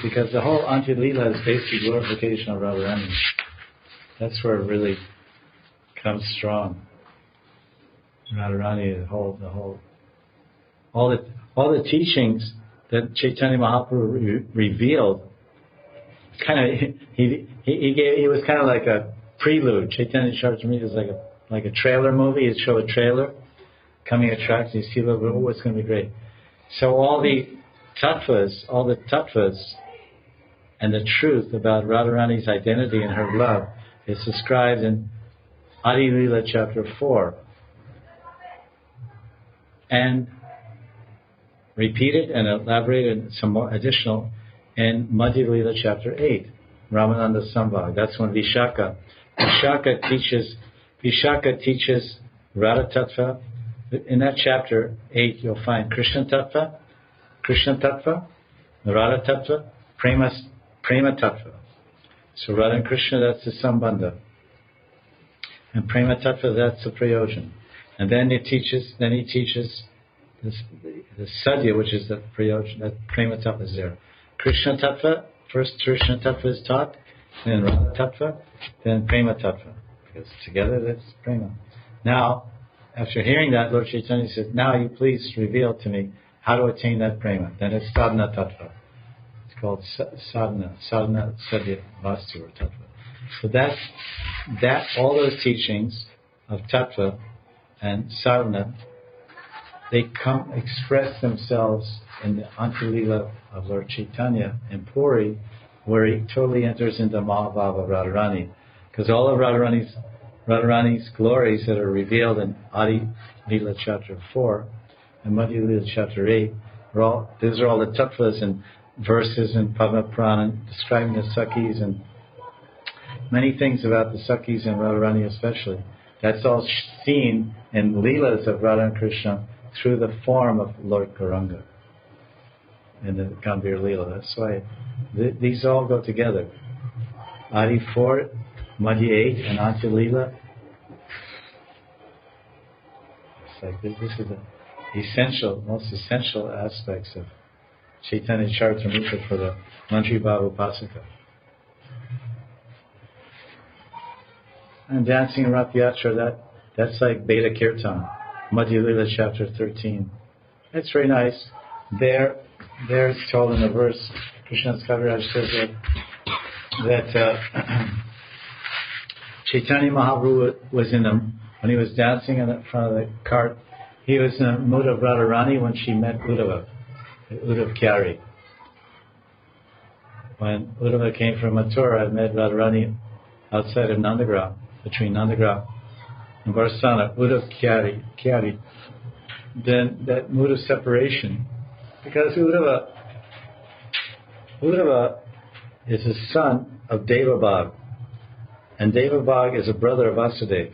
because the whole Antya Lila is basically glorification of Radharani. That's where it really comes strong. Radharani, all the teachings that Chaitanya Mahaprabhu revealed, he was kind of like a prelude. Chaitanya Charitamrita is like a trailer movie. He'd show a trailer coming attractions. You see, oh, it's going to be great. So all the tattvas and the truth about Radharani's identity and her love is described in Adi Lila chapter 4 and repeated and elaborated some more additional in Madhya Lila chapter 8, Ramananda Sambhag. That's when Vishaka teaches Radha Tattva. In that chapter 8, you'll find Krishna Tattva, Radha Tattva, Prema Tattva. So Radha and Krishna, that's the Sambandha. And Prema Tattva, that's the Prayojan. And then he teaches the Sadhya, which is the Prayojan, that Prema Tattva is there. Krishna Tattva, first Krishna Tattva is taught, then Radha Tattva, then Prema Tattva. Because together that's Prema. Now, after hearing that, Lord Chaitanya said, now you please reveal to me how to attain that Prema. Then it's Sadhana Tattva. It's called Sadhana Sadhya Vastu or Tattva. So that all those teachings of Tattva and Sadhana, they express themselves in the Antya Lila of Lord Chaitanya in Puri, where he totally enters into Mahabhava Radharani. Because all of Radharani's glories that are revealed in Adi Lila chapter 4 and Madhya Lila chapter 8, these are all the tattvas and verses in Padma Purana describing the Sakhis and many things about the Sakhis and Radharani especially. That's all seen in Leelas of Radha and Krishna through the form of Lord Gauranga in the Gambhir Leela. That's why these all go together. Adi 4, Madhya 8, and Antya Leela. It's like this is the most essential aspects of Chaitanya Charitamrita for the Mantri Bhava Upasaka. And dancing in Rath Yatra, that's like Beta Kirtan, Madhya Lila chapter 13. It's very nice. There it's told in the verse, Krishna's Kaviraj says that Chaitanya Mahaprabhu was when he was dancing in the front of the cart, he was in the mood of Radharani when she met Uddhava Kyari. When Uddhava came from Mathura and met Radharani outside of Nandagram, between Nandagram and Varsana, Uddhava Kyari, then that mood of separation, because Uddhava is the son of Devabhag, and Devabhag is a brother of Vasudeva.